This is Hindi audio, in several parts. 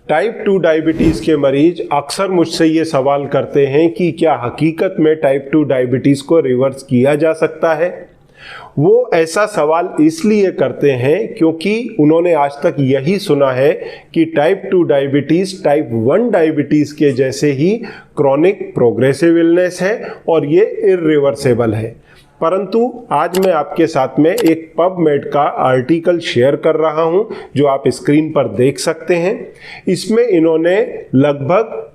टाइप 2 डायबिटीज़ के मरीज अक्सर मुझसे ये सवाल करते हैं कि क्या हकीकत में टाइप 2 डायबिटीज़ को रिवर्स किया जा सकता है। वो ऐसा सवाल इसलिए करते हैं क्योंकि उन्होंने आज तक यही सुना है कि टाइप 2 डायबिटीज़ टाइप 1 डायबिटीज़ के जैसे ही क्रॉनिक प्रोग्रेसिव इलनेस है और ये इर्रिवर्सेबल है। परंतु आज मैं आपके साथ में एक पबमेड का आर्टिकल शेयर कर रहा हूं जो आप स्क्रीन पर देख सकते हैं। इसमें इन्होंने लगभग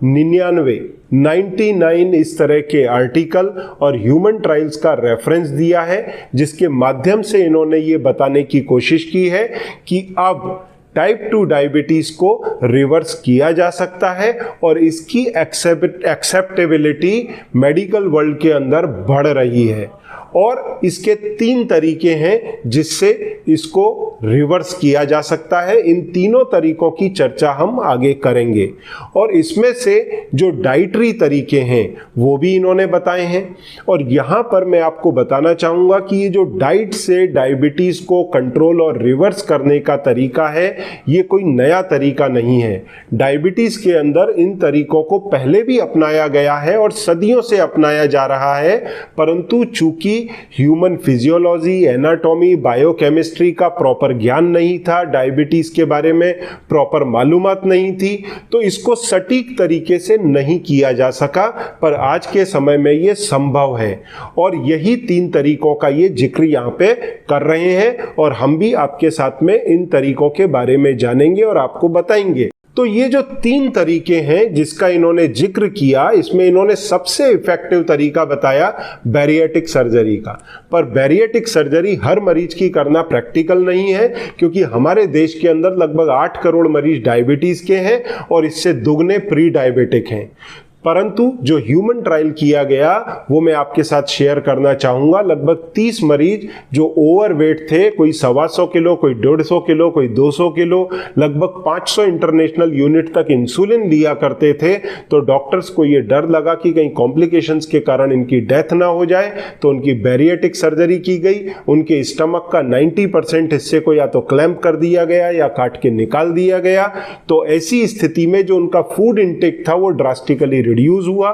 99 इस तरह के आर्टिकल और ह्यूमन ट्रायल्स का रेफरेंस दिया है, जिसके माध्यम से इन्होंने ये बताने की कोशिश की है कि अब टाइप 2 डायबिटीज को रिवर्स किया जा सकता है और इसकी एक्सेप्टेबिलिटी मेडिकल वर्ल्ड के अंदर बढ़ रही है। और इसके 3 तरीके हैं जिससे इसको रिवर्स किया जा सकता है। इन तीनों तरीकों की चर्चा हम आगे करेंगे और इसमें से जो डाइटरी तरीके हैं वो भी इन्होंने बताए हैं। और यहाँ पर मैं आपको बताना चाहूँगा कि ये जो डाइट से डायबिटीज़ को कंट्रोल और रिवर्स करने का तरीका है, ये कोई नया तरीका नहीं है। डायबिटीज़ के अंदर इन तरीकों को पहले भी अपनाया गया है और सदियों से अपनाया जा रहा है, परंतु चूंकि ह्यूमन फिजियोलॉजी, एनाटॉमी, बायोकेमिस्ट्री का प्रॉपर ज्ञान नहीं था, डायबिटीज के बारे में प्रॉपर मालूमात नहीं थी, तो इसको सटीक तरीके से नहीं किया जा सका। पर आज के समय में ये संभव है और यही 3 तरीकों का ये जिक्र यहाँ पे कर रहे हैं और हम भी आपके साथ में इन तरीकों के बारे में जानेंगे और आपको बताएंगे। तो ये जो 3 तरीके हैं जिसका इन्होंने जिक्र किया, इसमें इन्होंने सबसे इफेक्टिव तरीका बताया बैरिएटिक सर्जरी का। पर बैरिएटिक सर्जरी हर मरीज की करना प्रैक्टिकल नहीं है, क्योंकि हमारे देश के अंदर लगभग 8 करोड़ मरीज डायबिटीज के हैं और इससे दुगने प्री डायबिटिक हैं। परंतु जो ह्यूमन ट्रायल किया गया वो मैं आपके साथ शेयर करना चाहूँगा। लगभग 30 मरीज जो ओवरवेट थे, कोई 125 किलो, कोई 150 किलो, कोई 200 किलो, लगभग 500 इंटरनेशनल यूनिट तक इंसुलिन लिया करते थे। तो डॉक्टर्स को ये डर लगा कि कहीं कॉम्प्लिकेशंस के कारण इनकी डेथ ना हो जाए, तो उनकी बैरिएटिक सर्जरी की गई। उनके स्टमक का 90% हिस्से को या तो क्लैंप कर दिया गया या काट के निकाल दिया गया। तो ऐसी स्थिति में जो उनका फूड इंटेक था वो ड्रास्टिकली रिड्यूस हुआ।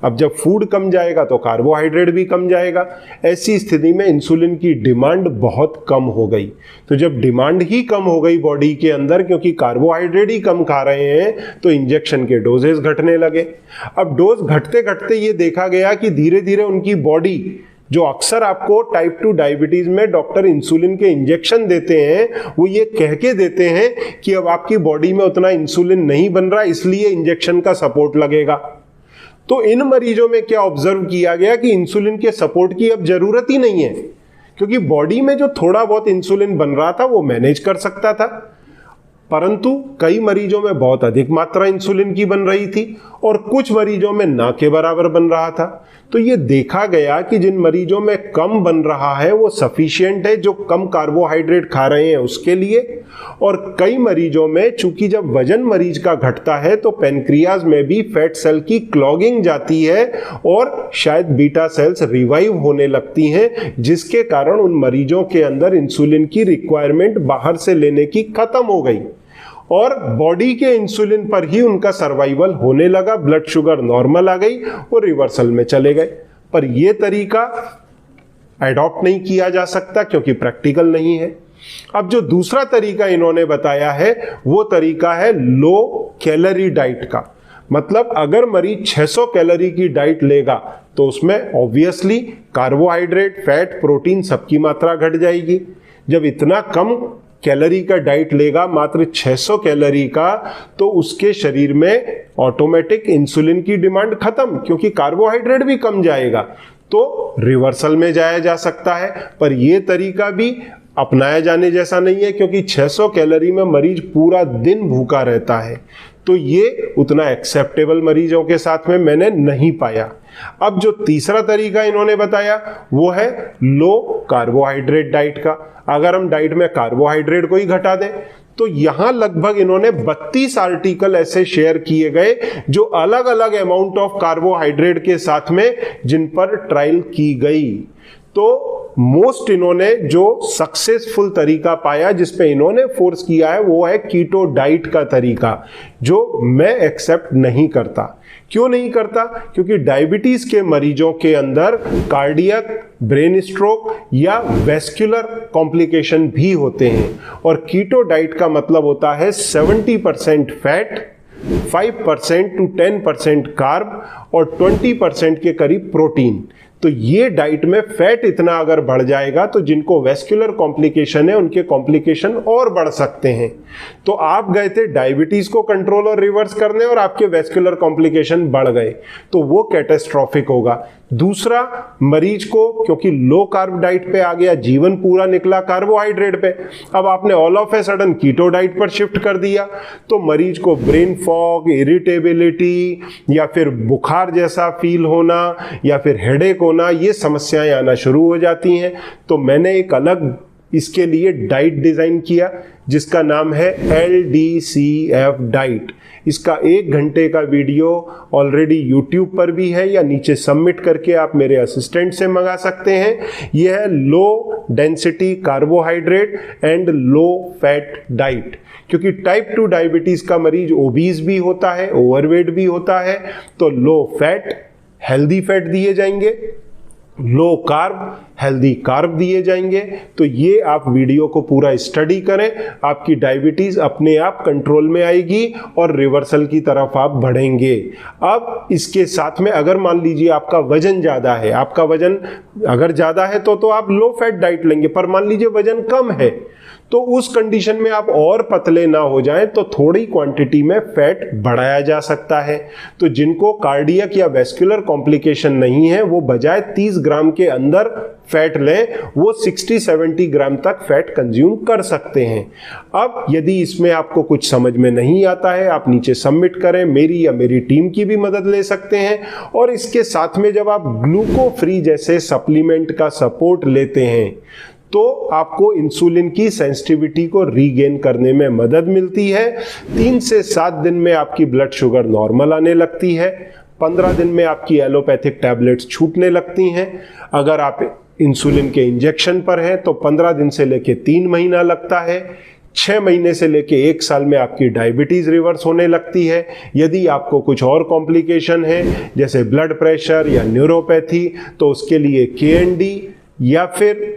अब जब फूड कम जाएगा तो कार्बोहाइड्रेट भी कम जाएगा। ऐसी स्थिति में इंसुलिन की डिमांड बहुत कम हो गई। तो जब डिमांड ही कम हो गई बॉडी के अंदर, क्योंकि कार्बोहाइड्रेट ही कम खा रहे हैं, तो इंजेक्शन के डोजेस घटने लगे। अब डोज घटते घटते ये देखा गया कि धीरे धीरे उनकी बॉडी, जो अक्सर आपको टाइप 2 डायबिटीज में डॉक्टर इंसुलिन के इंजेक्शन देते हैं, वो ये कह के देते हैं कि अब आपकी बॉडी में उतना इंसुलिन नहीं बन रहा, इसलिए इंजेक्शन का सपोर्ट लगेगा। तो इन मरीजों में क्या ऑब्जर्व किया गया कि इंसुलिन के सपोर्ट की अब जरूरत ही नहीं है, क्योंकि बॉडी में जो थोड़ा बहुत इंसुलिन बन रहा था वो मैनेज कर सकता था। परंतु कई मरीजों में बहुत अधिक मात्रा इंसुलिन की बन रही थी और कुछ मरीजों में ना के बराबर बन रहा था। तो ये देखा गया कि जिन मरीजों में कम बन रहा है वो सफिशिएंट है, जो कम कार्बोहाइड्रेट खा रहे हैं उसके लिए। और कई मरीजों में चूंकि जब वजन मरीज का घटता है तो पेनक्रियाज में भी फैट सेल की क्लॉगिंग जाती है और शायद बीटा सेल्स रिवाइव होने लगती हैं, जिसके कारण उन मरीजों के अंदर इंसुलिन की रिक्वायरमेंट बाहर से लेने की खत्म हो गई और बॉडी के इंसुलिन पर ही उनका सर्वाइवल होने लगा। ब्लड शुगर नॉर्मल आ गई और रिवर्सल में चले गए। पर यह तरीका अडॉप्ट नहीं किया जा सकता क्योंकि प्रैक्टिकल नहीं है। अब जो दूसरा तरीका इन्होंने बताया है वो तरीका है लो कैलोरी डाइट का। मतलब अगर मरीज 600 कैलोरी की डाइट लेगा तो उसमें ऑब्वियसली कार्बोहाइड्रेट, फैट, प्रोटीन सबकी मात्रा घट जाएगी। जब इतना कम कैलोरी का डाइट लेगा, मात्र 600 कैलोरी का, तो उसके शरीर में ऑटोमेटिक इंसुलिन की डिमांड खत्म, क्योंकि कार्बोहाइड्रेट भी कम जाएगा। तो रिवर्सल में जाया जा सकता है। पर यह तरीका भी अपनाया जाने जैसा नहीं है, क्योंकि 600 कैलोरी में मरीज पूरा दिन भूखा रहता है। तो ये उतना एक्सेप्टेबल मरीजों के साथ में मैंने नहीं पाया। अब जो तीसरा तरीका इन्होंने बताया वो है लो कार्बोहाइड्रेट डाइट का। अगर हम डाइट में कार्बोहाइड्रेट को ही घटा दें, तो यहां लगभग इन्होंने 32 आर्टिकल ऐसे शेयर किए गए जो अलग अलग अमाउंट ऑफ कार्बोहाइड्रेट के साथ में जिन पर ट्रायल की गई। तो मोस्ट इन्होंने जो सक्सेसफुल तरीका पाया जिस पे इन्होंने फोर्स किया है वो है कीटो डाइट का तरीका, जो मैं एक्सेप्ट नहीं करता। क्यों नहीं करता? क्योंकि डायबिटीज के मरीजों के अंदर कार्डियक, ब्रेन स्ट्रोक या वेस्कुलर कॉम्प्लिकेशन भी होते हैं, और कीटो डाइट का मतलब होता है 70% फैट, 5% to 10% कार्ब और 20% के करीब प्रोटीन। तो ये डाइट में फैट इतना अगर बढ़ जाएगा तो जिनको वेस्कुलर कॉम्प्लिकेशन है उनके कॉम्प्लिकेशन और बढ़ सकते हैं। तो आप गए थे डायबिटीज को कंट्रोल और रिवर्स करने और आपके वेस्कुलर कॉम्प्लिकेशन बढ़ गए, तो वो कैटास्ट्रॉफिक होगा। दूसरा, मरीज को क्योंकि लो कार्ब डाइट पे आ गया, जीवन पूरा निकला कार्बोहाइड्रेट पे, अब आपने all of a sudden keto diet पर शिफ्ट कर दिया, तो मरीज को ब्रेन फॉग, इरिटेबिलिटी या फिर बुखार जैसा फील होना या फिर हेडेक होना, ये समस्याएं आना शुरू हो जाती हैं। तो मैंने एक अलग इसके लिए डाइट डिजाइन किया जिसका नाम है LDCF डाइट। इसका 1 घंटे का वीडियो ऑलरेडी YouTube पर भी है, या नीचे सबमिट करके आप मेरे असिस्टेंट से मंगा सकते हैं। यह है low density carbohydrate and low fat diet, क्योंकि टाइप 2 डायबिटीज का मरीज ओबीज भी होता है, ओवरवेट भी होता है, तो लो फैट हेल्दी फैट दिए जाएंगे, लो कार्ब हेल्दी कार्ब दिए जाएंगे। तो ये आप वीडियो को पूरा स्टडी करें, आपकी डायबिटीज अपने आप कंट्रोल में आएगी और रिवर्सल की तरफ आप बढ़ेंगे। अब इसके साथ में अगर मान लीजिए आपका वजन ज्यादा है, आपका वजन अगर ज्यादा है तो आप लो फैट डाइट लेंगे, पर मान लीजिए वजन कम है तो उस कंडीशन में आप और पतले ना हो जाएं तो थोड़ी क्वांटिटी में फैट बढ़ाया जा सकता है। तो जिनको कार्डियक या वेस्कुलर कॉम्प्लिकेशन नहीं है वो बजाय 30 ग्राम के अंदर फैट लें, वो 60-70 ग्राम तक फैट कंज्यूम कर सकते हैं। अब यदि इसमें आपको कुछ समझ में नहीं आता है, आप नीचे सबमिट करें, मेरी या मेरी टीम की भी मदद ले सकते हैं। और इसके साथ में जब आप ग्लूको फ्री जैसे सप्लीमेंट का सपोर्ट लेते हैं तो आपको इंसुलिन की सेंसिटिविटी को रीगेन करने में मदद मिलती है। 3 से 7 दिन में आपकी ब्लड शुगर नॉर्मल आने लगती है, 15 दिन में आपकी एलोपैथिक टैबलेट्स छूटने लगती हैं। अगर आप इंसुलिन के इंजेक्शन पर हैं तो 15 दिन से लेके 3 महीना लगता है। 6 महीने से लेके 1 साल में आपकी डायबिटीज रिवर्स होने लगती है। यदि आपको कुछ और कॉम्प्लिकेशन है जैसे ब्लड प्रेशर या न्यूरोपैथी, तो उसके लिए KND या फिर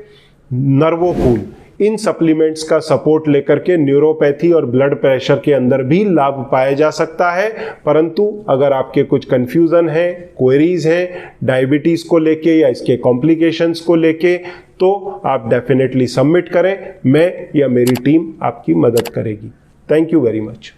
नर्वोकूल, इन सप्लीमेंट्स का सपोर्ट लेकर के न्यूरोपैथी और ब्लड प्रेशर के अंदर भी लाभ पाया जा सकता है। परंतु अगर आपके कुछ कंफ्यूजन है, क्वेरीज हैं डायबिटीज को लेके या इसके कॉम्प्लिकेशंस को लेके, तो आप डेफिनेटली सबमिट करें, मैं या मेरी टीम आपकी मदद करेगी। Thank you very much.